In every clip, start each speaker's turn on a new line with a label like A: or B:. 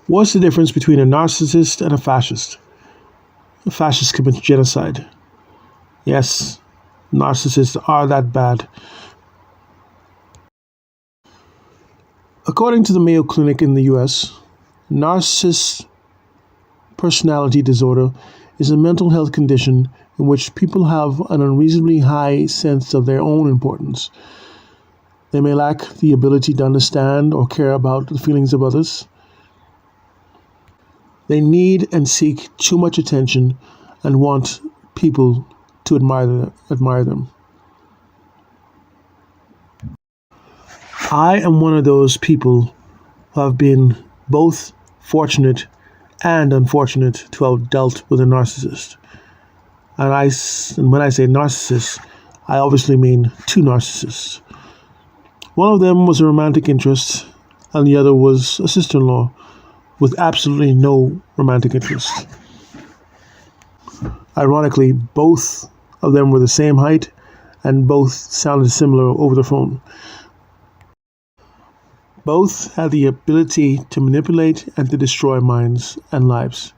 A: What's the difference between a narcissist and a fascist? A fascist commits genocide. Yes, narcissists are that bad. According to the Mayo Clinic in the US, narcissist personality disorder is a mental health condition in which people have an unreasonably high sense of their own importance. They may lack the ability to understand or care about the feelings of others. They need and seek too much attention and want people to admire them. I am one of those people who have been both fortunate and unfortunate to have dealt with a narcissist. And when I say narcissist, I obviously mean two narcissists. One of them was a romantic interest, and the other was a sister-in-law with absolutely no romantic interest. Ironically, both of them were the same height, and both sounded similar over the phone. Both had the ability to manipulate and to destroy minds and lives.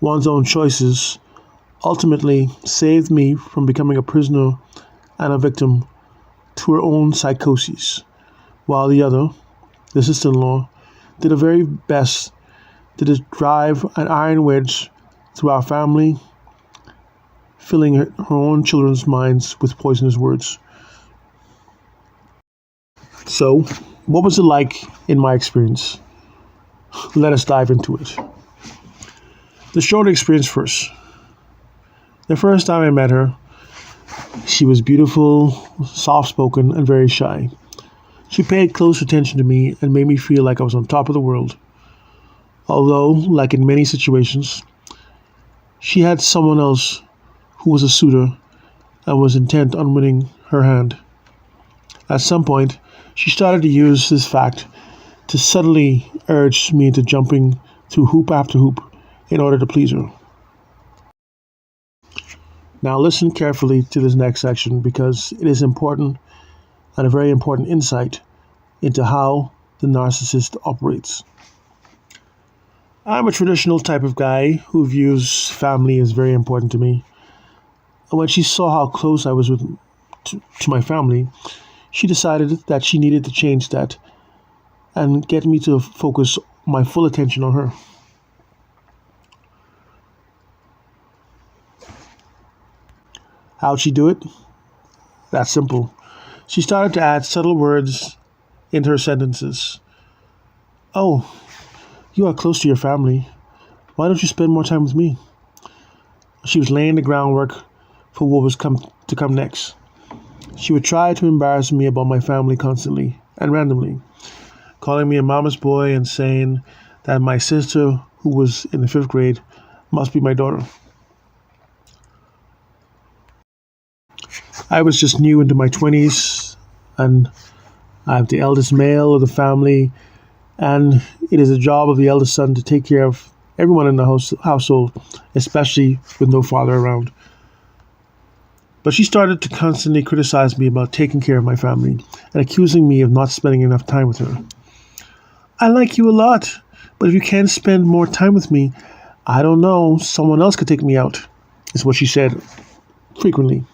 A: One's own choices ultimately saved me from becoming a prisoner and a victim to her own psychoses, while the other, the sister-in-law, did her very best to drive an iron wedge through our family, filling her own children's minds with poisonous words. So, what was it like in my experience? Let us dive into it. The short experience first. The first time I met her, she was beautiful, soft-spoken, and very shy. She paid close attention to me and made me feel like I was on top of the world. Although, like in many situations, she had someone else who was a suitor and was intent on winning her hand. At some point, she started to use this fact to subtly urge me into jumping through hoop after hoop in order to please her. Now listen carefully to this next section because it is important and a very important insight into how the narcissist operates. I'm a traditional type of guy who views family as very important to me. And when she saw how close I was to my family, she decided that she needed to change that and get me to focus my full attention on her. How'd she do it? That's simple. She started to add subtle words into her sentences. Oh, you are close to your family. Why don't you spend more time with me? She was laying the groundwork for what was to come next. She would try to embarrass me about my family constantly and randomly, calling me a mama's boy and saying that my sister, who was in the 5th grade, must be my daughter. I was just new into my 20s, and I'm the eldest male of the family, and it is the job of the eldest son to take care of everyone in the household, especially with no father around. But she started to constantly criticize me about taking care of my family and accusing me of not spending enough time with her. I like you a lot, but if you can't spend more time with me, I don't know, someone else could take me out, is what she said frequently.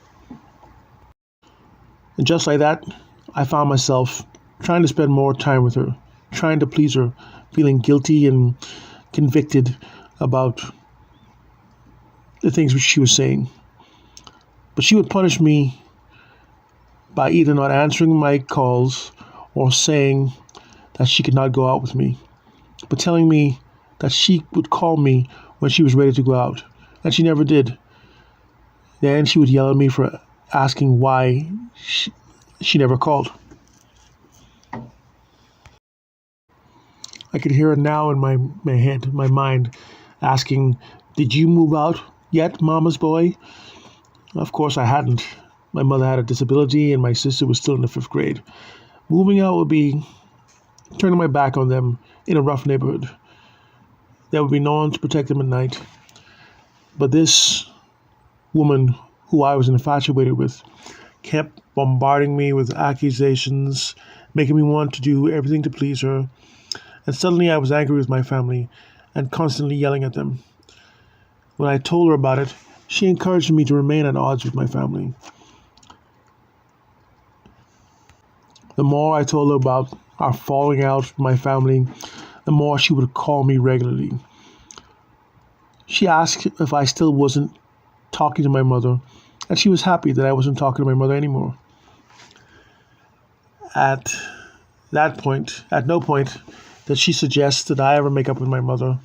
A: And just like that, I found myself trying to spend more time with her, trying to please her, feeling guilty and convicted about the things which she was saying. But she would punish me by either not answering my calls or saying that she could not go out with me, but telling me that she would call me when she was ready to go out, and she never did. Then she would yell at me for asking why she never called. I could hear her now in my head, my mind, asking, "Did you move out yet, mama's boy?" Of course I hadn't. My mother had a disability and my sister was still in the 5th grade. Moving out would be turning my back on them in a rough neighborhood. There would be no one to protect them at night. But this woman who I was infatuated with kept bombarding me with accusations, making me want to do everything to please her. And suddenly I was angry with my family and constantly yelling at them. When I told her about it, she encouraged me to remain at odds with my family. The more I told her about our falling out with my family, the more she would call me regularly. She asked if I still wasn't talking to my mother, and she was happy that I wasn't talking to my mother anymore. At at no point did she suggest that I ever make up with my mother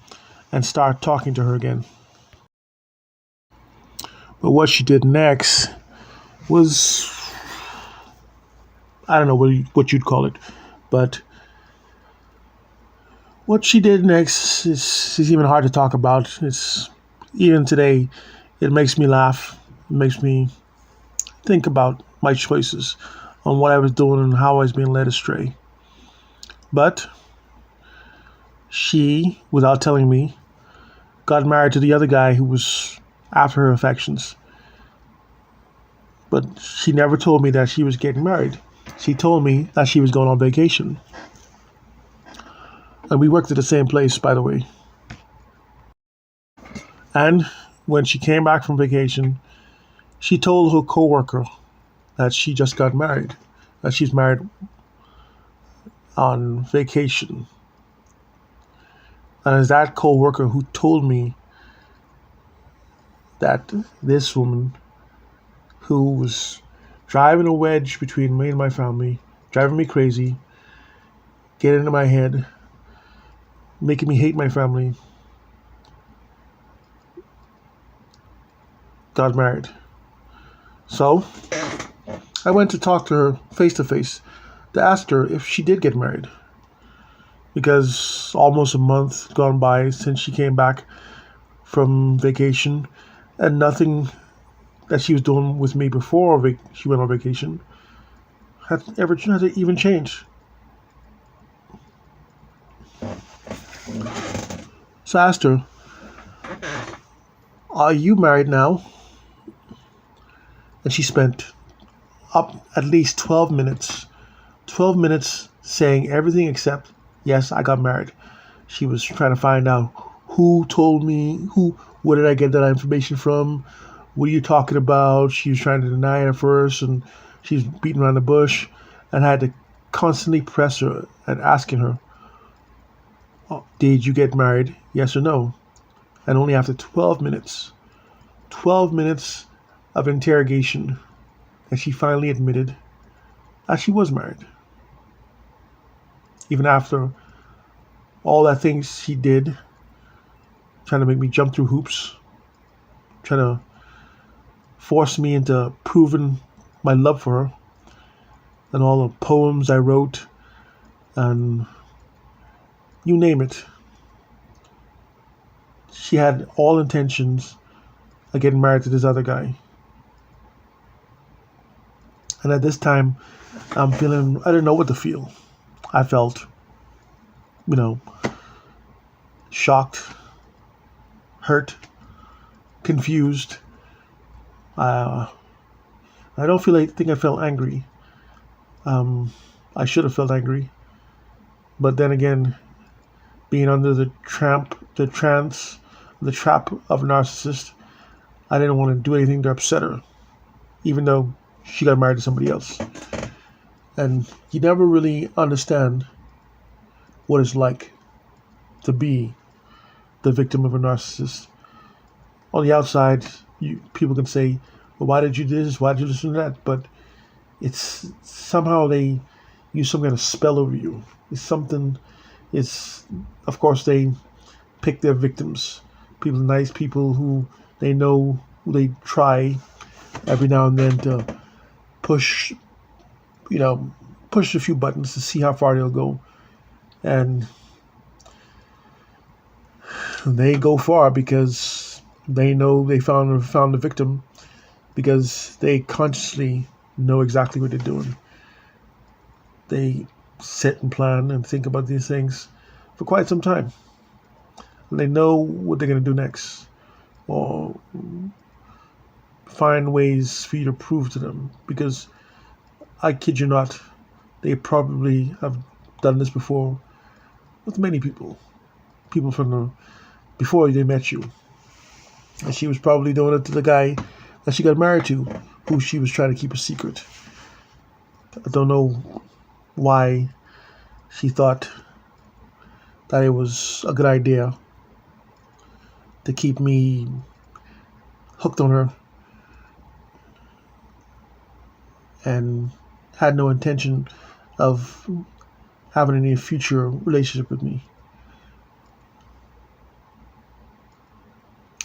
A: and start talking to her again. But what she did next was, I don't know what you'd call it, but what she did next is even hard to talk about. It's even today, it makes me laugh. It makes me think about my choices on what I was doing and how I was being led astray. But she, without telling me, got married to the other guy who was after her affections. But she never told me that she was getting married. She told me that she was going on vacation. And we worked at the same place, by the way. And when she came back from vacation, she told her coworker that she just got married, that she's married on vacation. And it's that coworker who told me that this woman who was driving a wedge between me and my family, driving me crazy, getting into my head, making me hate my family, got married. So I went to talk to her face to face to ask her if she did get married. Because almost a month gone by since she came back from vacation, and nothing that she was doing with me before she went on vacation had even changed. So I asked her, "Are you married now?" And she spent up at least 12 minutes saying everything except, yes, I got married. She was trying to find out who told me, where did I get that information from? What are you talking about? She was trying to deny it at first, and she was beating around the bush, and I had to constantly press her and asking her, "Oh, did you get married? Yes or no?" And only after 12 minutes of interrogation, that she finally admitted that she was married. Even after all that things she did, trying to make me jump through hoops, trying to force me into proving my love for her, and all the poems I wrote, and you name it. She had all intentions of getting married to this other guy. And at this time, I didn't know what to feel. I felt, shocked, hurt, confused. I think I felt angry. I should have felt angry. But then again, being under the trap of a narcissist, I didn't want to do anything to upset her, even though she got married to somebody else. And you never really understand what it's like to be the victim of a narcissist. On the outside, people can say, "Well, why did you do this? Why did you listen to that?" But it's somehow they use some kind of spell over you. Of course, they pick their victims. Nice people who they know, who they try every now and then to push a few buttons to see how far they'll go. And they go far because they know they found the victim, because they consciously know exactly what they're doing. They sit and plan and think about these things for quite some time. And they know what they're going to do next, or find ways for you to prove to them, because I kid you not, they probably have done this before with many people, from before they met you. And she was probably doing it to the guy that she got married to, who she was trying to keep a secret. I don't know why she thought that it was a good idea to keep me hooked on her and had no intention of having any future relationship with me.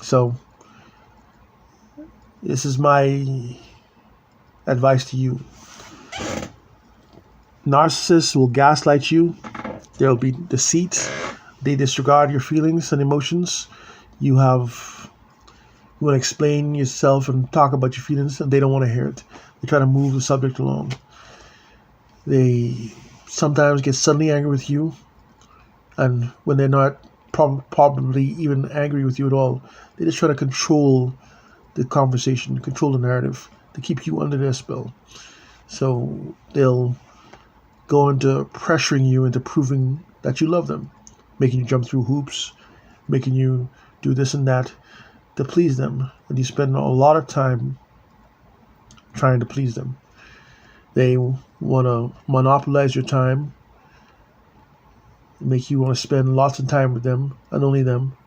A: So this is my advice to you. Narcissists will gaslight you. There will be deceit. They disregard your feelings and emotions. You want to explain yourself and talk about your feelings, and they don't want to hear it. They try to move the subject along. They sometimes get suddenly angry with you, and when they're not probably even angry with you at all, they just try to control the conversation, control the narrative, to keep you under their spell. So they'll go into pressuring you into proving that you love them, making you jump through hoops, making you do this and that to please them. And you spend a lot of time trying to please them. They want to monopolize your time, make you want to spend lots of time with them and only them.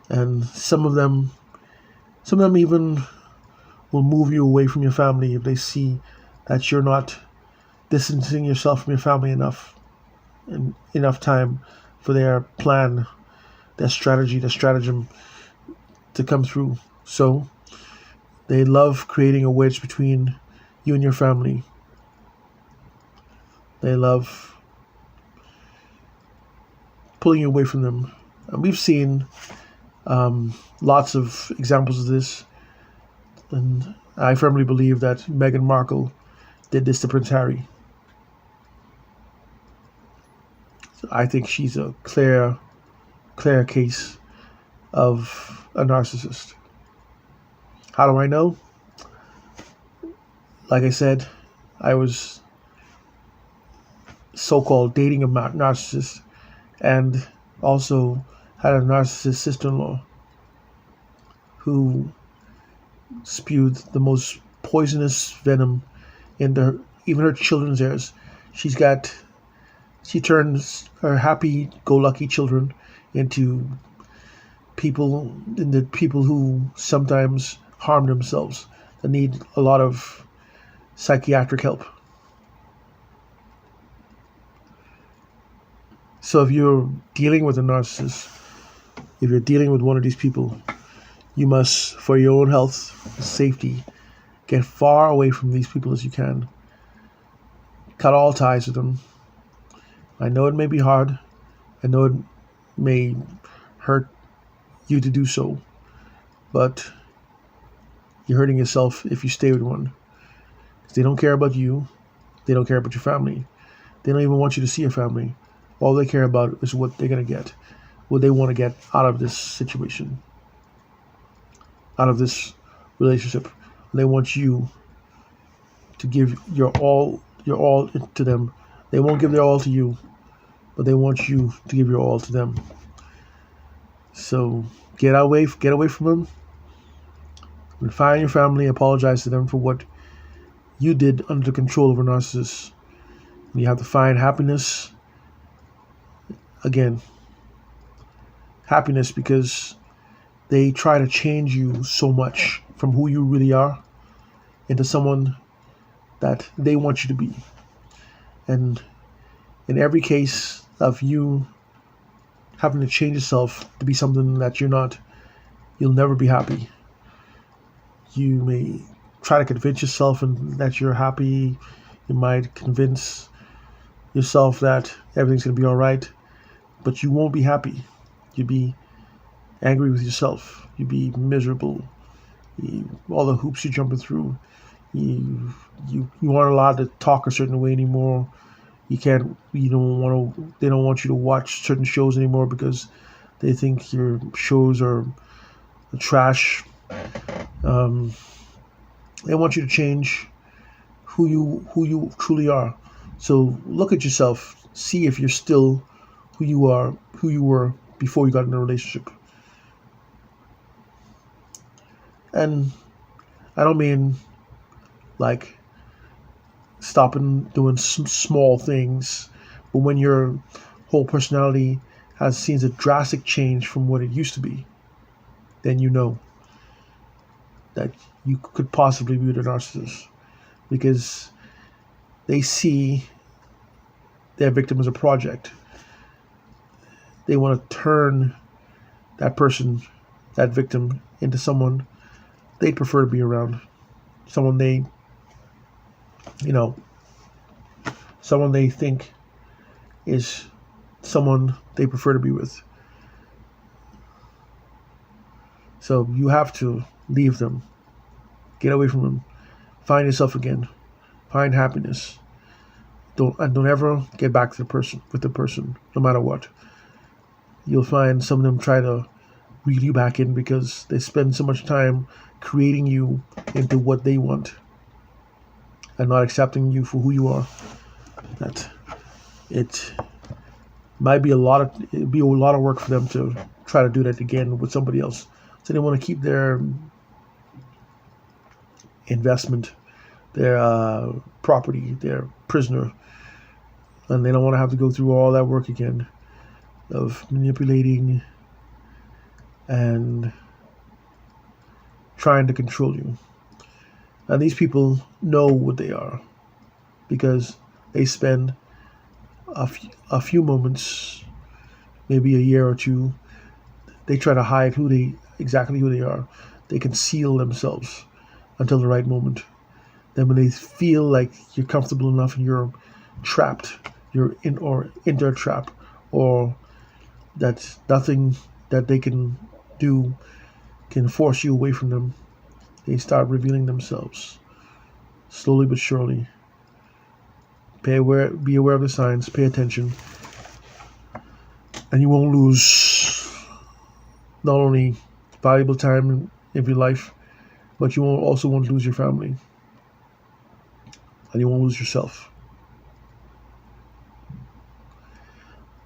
A: And some of them even will move you away from your family if they see that you're not distancing yourself from your family enough time for their plan, their strategy, their stratagem to come through. So they love creating a wedge between you and your family. They love pulling you away from them. And we've seen lots of examples of this. And I firmly believe that Meghan Markle did this to Prince Harry. So I think she's a clear case of a narcissist. How do I know? Like I said, I was so-called dating a narcissist and also had a narcissist sister-in-law who spewed the most poisonous venom into even her children's ears. She turns her happy-go-lucky children into people who sometimes harm themselves and need a lot of psychiatric help. So if you're dealing with a narcissist, if you're dealing with one of these people, you must, for your own health and safety, get far away from these people as you can. Cut all ties with them. I know it may be hard. I know it may hurt you to do so, but you're hurting yourself if you stay with one. They don't care about you. They don't care about your family. They don't even want you to see your family. All they care about is what they're going to get, what they want to get out of this situation, out of this relationship. They want you to give your all to them. They won't give their all to you, but they want you to give your all to them. So get away from them. And find your family, apologize to them for what you did under the control of a narcissist. You have to find happiness. Again, happiness because they try to change you so much from who you really are into someone that they want you to be. And in every case of you having to change yourself to be something that you're not, you'll never be happy. You may try to convince yourself that you're happy. You might convince yourself that everything's going to be all right, but you won't be happy. You'll be angry with yourself. You'll be miserable. All the hoops you're jumping through. You aren't allowed to talk a certain way anymore. They don't want you to watch certain shows anymore because they think your shows are trash. They want you to change who you truly are. So look at yourself. See if you're still who you were before you got in a relationship. And I don't mean like stopping doing small things, but when your whole personality has seen a drastic change from what it used to be, then you know that you could possibly be with a narcissist, because they see their victim as a project. They want to turn that person, that victim, into someone they'd prefer to be around, someone someone they think is someone they prefer to be with. So you have to leave them, get away from them, find yourself again, find happiness. Don't ever get back to the person, no matter what. You'll find some of them try to reel you back in because they spend so much time creating you into what they want and not accepting you for who you are. That it might be a lot of work for them to try to do that again with somebody else. So they want to keep their investment, their property, their prisoner, and they don't want to have to go through all that work again of manipulating and trying to control you. And these people know what they are because they spend a few moments, maybe a year or two. They try to hide exactly who they are. They conceal themselves until the right moment. Then when they feel like you're comfortable enough and you're trapped, you're in their trap, or that nothing that they can do can force you away from them, they start revealing themselves slowly but surely. Be aware of the signs, pay attention, and you won't lose not only valuable time in your life, but you also won't lose your family, and you won't lose yourself.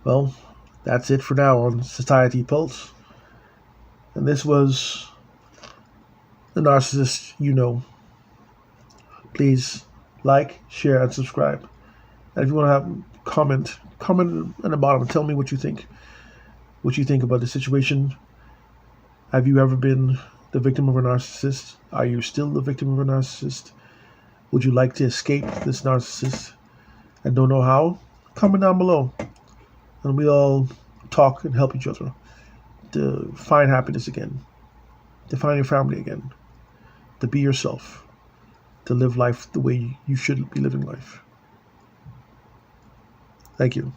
A: Well, that's it for now on Society Pulse. And this was the Narcissist you know. Please like, share, and subscribe. And if you want to have comment at the bottom and tell me what you think. What you think about the situation. Have you ever been the victim of a narcissist? Are you still the victim of a narcissist? Would you like to escape this narcissist and don't know how? Comment down below. And we all talk and help each other to find happiness again, to find your family again, to be yourself, to live life the way you should be living life. Thank you.